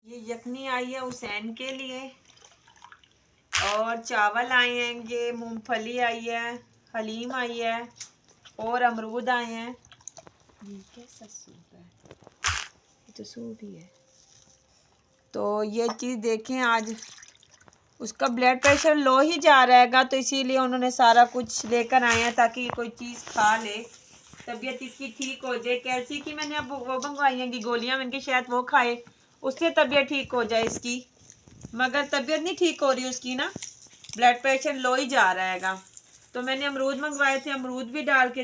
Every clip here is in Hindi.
ये यखनी आई है हुसैन के लिए और चावल आए हैं, ये मूंगफली आई है, हलीम आई है और अमरूद आए हैं। ये कैसा सूप है? ये तो सूप ही है। तो ये चीज़ देखें, आज उसका ब्लड प्रेशर लो ही जा रहेगा, तो इसीलिए उन्होंने सारा कुछ लेकर आए हैं ताकि कोई चीज़ खा ले, तबीयत इसकी ठीक हो जाए। कैल्सी की मैंने अब वो मंगवाई हैं कि गोलियां, मैंने शायद वो खाए उससे तबीयत ठीक हो जाए इसकी, मगर तबीयत नहीं ठीक हो रही उसकी ना, ब्लड प्रेशर लो ही जा रहेगा। तो मैंने अमरूद मंगवाए थे, अमरूद भी डाल के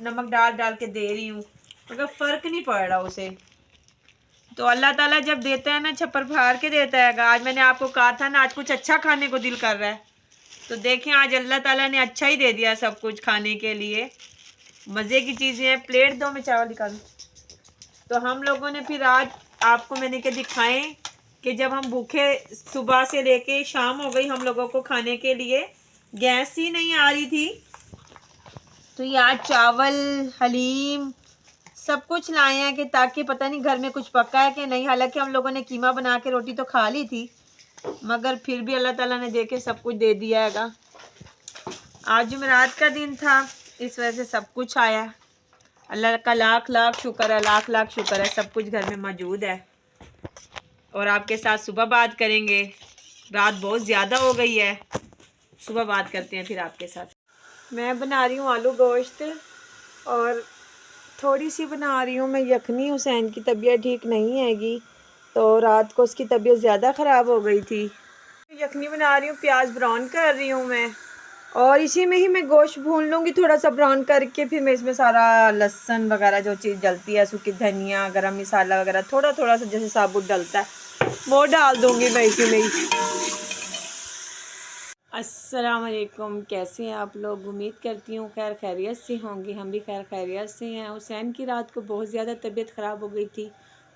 नमक डाल डाल के दे रही हूँ, मगर फ़र्क नहीं पड़ रहा उसे। तो अल्लाह ताला जब देता है ना, छप्पर फाड़ के देता है। आज मैंने आपको कहा था ना, आज कुछ अच्छा खाने को दिल कर रहा है, तो देखें आज अल्लाह ताला ने अच्छा ही दे दिया सब कुछ खाने के लिए। मज़े की चीज़ें हैं। प्लेट दो, मैं चावल निकालूं। तो हम लोगों ने फिर आज आपको मैंने क्या दिखाएं कि जब हम भूखे सुबह से लेके शाम हो गई हम लोगों को खाने के लिए, गैस ही नहीं आ रही थी, तो ये आज चावल हलीम सब कुछ लाए हैं कि ताकि पता नहीं घर में कुछ पका है कि नहीं। हालांकि हम लोगों ने कीमा बना के रोटी तो खा ली थी, मगर फिर भी अल्लाह ताला ने देखे सब कुछ दे दिया हैगा। आज जुमेरात का दिन था, इस वजह से सब कुछ आया। अल्लाह का लाख लाख शुक्र है, लाख लाख शुक्र है, सब कुछ घर में मौजूद है। और आपके साथ सुबह बात करेंगे, रात बहुत ज़्यादा हो गई है, सुबह बात करते हैं फिर आपके साथ। मैं बना रही हूँ आलू गोश्त और थोड़ी सी बना रही हूँ मैं यखनी। हुसैन की तबीयत ठीक नहीं हैगी, तो रात को उसकी तबीयत ज़्यादा ख़राब हो गई थी। यखनी बना रही हूँ, प्याज ब्राउन कर रही हूँ मैं, और इसी में ही मैं गोश्त भून लूँगी थोड़ा सा ब्राउन करके। फिर मैं इसमें सारा लहसुन वगैरह जो चीज़ डलती है, सूखी धनिया गरम मसाला वगैरह थोड़ा थोड़ा सा जैसे साबुत डलता है वो डाल दूँगी मैं इसी में ही। अस्सलाम वालेकुम, कैसे हैं आप लोग? उम्मीद करती हूँ खैर खैरियत से होंगे। हम भी खैर खैरियत से हैं। हुसैन की रात को बहुत ज़्यादा तबीयत ख़राब हो गई थी,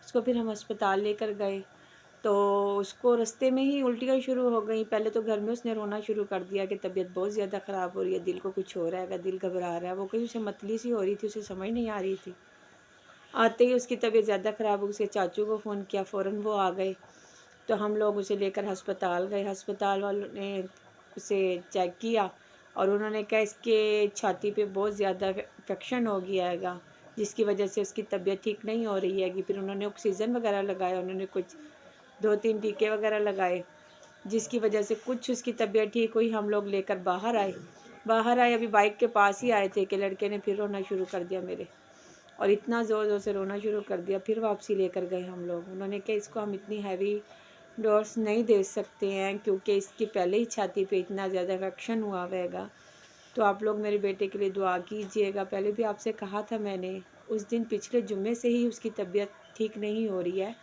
उसको फिर हम अस्पताल लेकर गए, तो उसको रास्ते में ही उल्टियाँ शुरू हो गई। पहले तो घर में उसने रोना शुरू कर दिया कि तबीयत बहुत ज़्यादा ख़राब हो रही है, दिल को कुछ हो रहा है, दिल घबरा रहा है। वो कहीं उसे मतली सी हो रही थी, उसे समझ नहीं आ रही थी। आते ही उसकी तबीयत ज़्यादा ख़राब हो, उसके चाचू को फ़ोन किया, फ़ौरन वो आ गए, तो हम लोग उसे लेकर अस्पताल गए। अस्पताल वालों ने उसे चेक किया और उन्होंने कहा इसके छाती पे बहुत ज़्यादा इन्फेक्शन हो गया हैगा, जिसकी वजह से उसकी तबीयत ठीक नहीं हो रही हैगी। फिर उन्होंने ऑक्सीजन वगैरह लगाया, उन्होंने कुछ 2-3 टीके वगैरह लगाए, जिसकी वजह से कुछ उसकी तबीयत ठीक हुई। हम लोग लेकर बाहर आए, अभी बाइक के पास ही आए थे कि लड़के ने फिर रोना शुरू कर दिया मेरे, और इतना ज़ोर ज़ोर से रोना शुरू कर दिया। फिर वापसी लेकर गए हम लोग। उन्होंने कहा इसको हम इतनी हैवी डोज नहीं दे सकते हैं, क्योंकि इसकी पहले ही छाती पे इतना ज़्यादा इन्फेक्शन हुआ हुआ, तो आप लोग मेरे बेटे के लिए दुआ कीजिएगा। पहले भी आपसे कहा था मैंने, उस दिन पिछले जुम्मे से ही उसकी तबीयत ठीक नहीं हो रही है।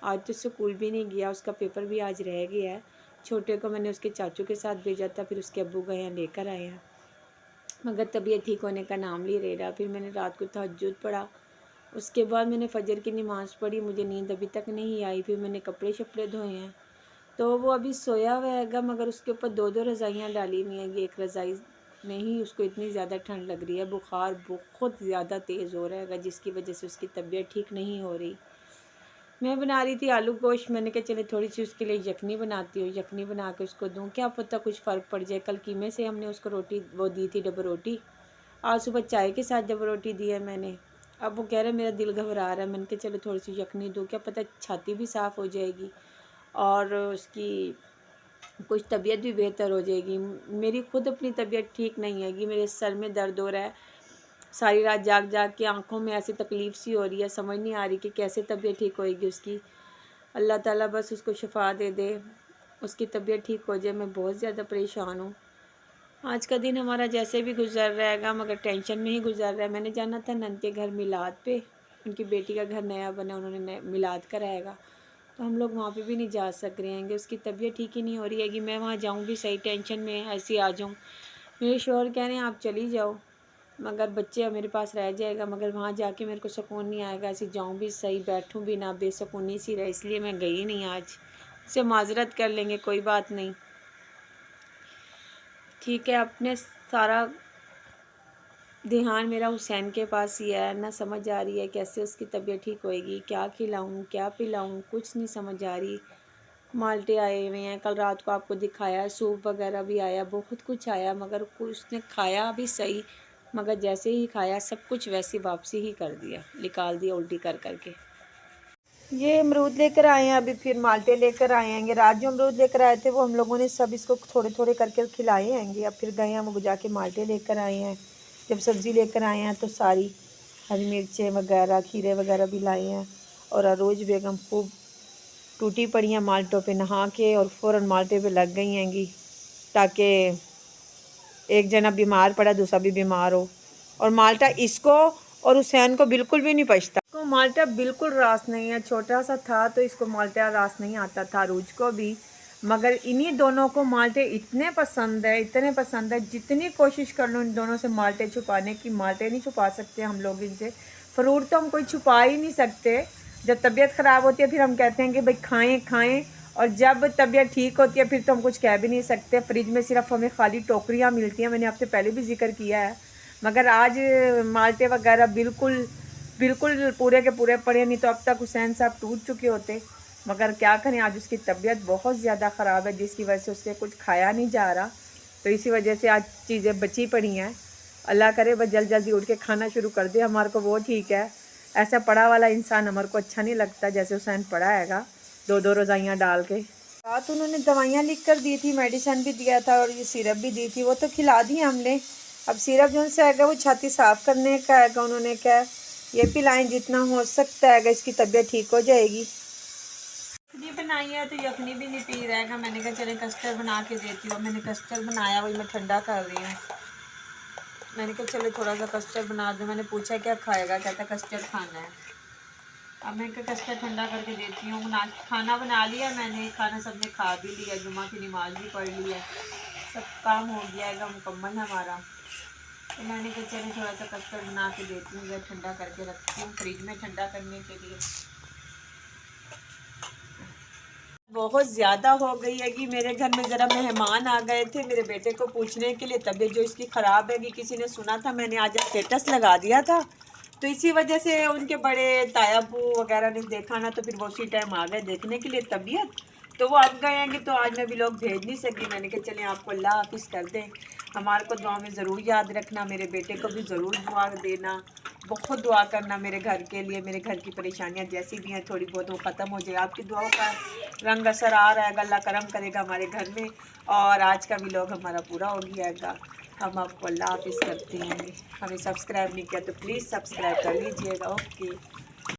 आज तो स्कूल भी नहीं गया, उसका पेपर भी आज रह गया है। छोटे को मैंने उसके चाचू के साथ भेजा था, फिर उसके अब्बू गए हैं लेकर आए हैं, मगर तबीयत ठीक होने का नाम नहीं ले रहा। फिर मैंने रात को तहज्जुद पढ़ा, उसके बाद मैंने फ़जर की नमाज़ पढ़ी, मुझे नींद अभी तक नहीं आई। फिर मैंने कपड़े शपड़े धोए हैं, तो वो अभी सोया हुआ हैगा, मगर उसके ऊपर 2-2 रज़ाइयाँ डाली हुई हैं। एक रज़ाई में ही उसको इतनी ज़्यादा ठंड लग रही है, बुखार बहुत ज़्यादा तेज़ हो रहा हैगा, जिसकी वजह से उसकी तबीयत ठीक नहीं हो रही। मैं बना रही थी आलू गोश्त, मैंने कहा चले थोड़ी सी उसके लिए यखनी बनाती हूँ, यखनी बना के उसको दूँ, क्या पता कुछ फ़र्क पड़ जाए। कल कीमे से हमने उसको रोटी वो दी थी, डबल रोटी, आज सुबह चाय के साथ डबल रोटी दी है मैंने। अब वो कह रहे मेरा दिल घबरा रहा है, मैंने कहा चलो थोड़ी सी यखनी दूँ, क्या पता छाती भी साफ़ हो जाएगी और उसकी कुछ तबीयत भी बेहतर हो जाएगी। मेरी खुद अपनी तबीयत ठीक नहीं हैगी, मेरे सर में दर्द हो रहा है, सारी रात जाग जाग के आंखों में ऐसी तकलीफ़ सी हो रही है, समझ नहीं आ रही कि कैसे तबीयत ठीक होएगी उसकी। अल्लाह ताला बस उसको शिफा दे दे, उसकी तबीयत ठीक हो जाए। मैं बहुत ज़्यादा परेशान हूँ। आज का दिन हमारा जैसे भी गुजर रहेगा, मगर टेंशन में ही गुजर रहा है। मैंने जाना था नंद के घर मिलाद पे, उनकी बेटी का घर नया बना, उन्होंने मिलाद कराएगा, तो हम लोग वहाँ पे भी नहीं जा सक रहे हैं। उसकी तबीयत ठीक ही नहीं हो रही है कि मैं वहाँ जाऊँ भी सही, टेंशन में ऐसे आ जाऊँ। मेरे शौहर कह रहे हैं आप चली जाओ, मगर बच्चे मेरे पास रह जाएगा, मगर वहाँ जाके मेरे को सुकून नहीं आएगा। ऐसे जाऊँ भी सही, बैठूँ भी ना, बेसुकूनी सी रहे, इसलिए मैं गई नहीं आज। उससे माजरत कर लेंगे, कोई बात नहीं, ठीक है। अपने सारा ध्यान मेरा हुसैन के पास ही है, ना समझ आ रही है कैसे उसकी तबीयत ठीक होएगी, क्या खिलाऊं क्या पिलाऊं, कुछ नहीं समझ आ रही। माल्टे आए हुए हैं, कल रात को आपको दिखाया, सूप वगैरह भी आया, बहुत कुछ आया, मगर कुछ उसने खाया भी सही, मगर जैसे ही खाया सब कुछ वैसे वापसी ही कर दिया, निकाल दिया उल्टी कर करके। ये अमरूद लेकर आए हैं, अभी फिर माल्टे लेकर आए हैं। रात जो अमरूद लेकर आए थे वो हम लोगों ने सब इसको थोड़े थोड़े करके खिलाए हैं। अब फिर गए हैं वो जाके माल्टे लेकर आए हैं। जब सब्ज़ी लेकर आए हैं तो सारी हरी मिर्चें वगैरह खीरे वगैरह भी लाए हैं। और अरोज बेगम खूब टूटी पड़ी हैं माल्टों पे नहा के, और फ़ौरन माल्टे पे लग गई हैंगी, ताकि एक जना बीमार पड़ा दूसरा भी बीमार हो। और माल्टा इसको और हुसैन को बिल्कुल भी नहीं पचता। इसको माल्टा बिल्कुल रास नहीं है, छोटा सा था तो इसको माल्टा रास नहीं आता था, रूज को भी। मगर इन्हीं दोनों को माल्टे इतने पसंद है, इतने पसंद है, जितनी कोशिश कर लो इन दोनों से माल्टे छुपाने की, माल्टे नहीं छुपा सकते हम लोग इनसे। फ्रूट तो हम कोई छुपा ही नहीं सकते। जब तबीयत ख़राब होती है फिर हम कहते हैं कि भाई खाएं खाएं, और जब तबीयत ठीक होती है फिर तो हम कुछ कह भी नहीं सकते। फ्रिज में सिर्फ हमें खाली टोकरियाँ मिलती हैं, मैंने आपसे पहले भी जिक्र किया है। मगर आज माल्टे वगैरह बिल्कुल बिल्कुल पूरे के पूरे पड़े, नहीं तो अब तक हुसैन साहब टूट चुके होते। मगर क्या करें, आज उसकी तबीयत बहुत ज़्यादा ख़राब है, जिसकी वजह से उससे कुछ खाया नहीं जा रहा, तो इसी वजह से आज चीज़ें बची पड़ी हैं। अल्लाह करे बस जल्द जल्दी उठ के खाना शुरू कर दे हमारे को, वो ठीक है। ऐसा पड़ा वाला इंसान हमारे को अच्छा नहीं लगता जैसे हुसैन पड़ा हैगा, दो दो रोज़ाइयाँ डाल के। रात उन्होंने दवाइयाँ लिख कर दी थी, मेडिसिन भी दिया था और ये सिरप भी दी थी, वो तो खिला दी हमने। अब सिरप जो उनसे आएगा वो छाती साफ़ करने का आएगा, उन्होंने क्या ये पिलाएं जितना हो सकता है, इसकी तबीयत ठीक हो जाएगी। यखनी बनाई है तो यखनी भी नहीं पी रहेगा, मैंने कहा चले कस्टर्ड बना के देती हूँ। मैंने कस्टर्ड बनाया, वही मैं ठंडा कर रही हूँ। मैंने कहा चलो थोड़ा सा कस्टर्ड बना दूँ। मैंने पूछा क्या खाएगा, कहता कस्टर्ड खाना है। अब मैं क्या कस्टर्ड ठंडा करके देती हूँ। खाना बना लिया मैंने, खाना सबने खा भी लिया, जुम्मा की नमाज भी पढ़ ली है, सब काम हो गया है, मुकम्मल हमारा। तो मैंने कहा चले थोड़ा सा कस्टर्ड बना के देती हूँ, ठंडा करके रखती हूँ फ्रिज में ठंडा करने के लिए। बहुत ज़्यादा हो गई है कि मेरे घर में ज़रा मेहमान आ गए थे मेरे बेटे को पूछने के लिए, तबीयत जो इसकी ख़राब है कि किसी ने सुना था, मैंने आज स्टेटस लगा दिया था, तो इसी वजह से उनके बड़े तायाबू वगैरह ने देखा ना, तो फिर वो उसी टाइम आ गए देखने के लिए तबीयत। तो वो अब गए हैं, तो आज मैं भी लोग भेज नहीं सकी। मैंने कहा चलें आपको अल्लाह हाफिज़ कर दें, हमारे को दुआ में ज़रूर याद रखना, मेरे बेटे को भी ज़रूर दुआ देना, बहुत दुआ करना मेरे घर के लिए। मेरे घर की परेशानियां जैसी भी हैं थोड़ी बहुत वो ख़त्म हो जाए, आपकी दुआओं का रंग असर आ रहा है, अल्लाह करम करेगा हमारे घर में। और आज का व्लॉग हमारा पूरा हो गया, हम आपको अल्लाह हाफिज़ करते हैं। हमें सब्सक्राइब नहीं किया तो प्लीज़ सब्सक्राइब कर लीजिएगा। ओके।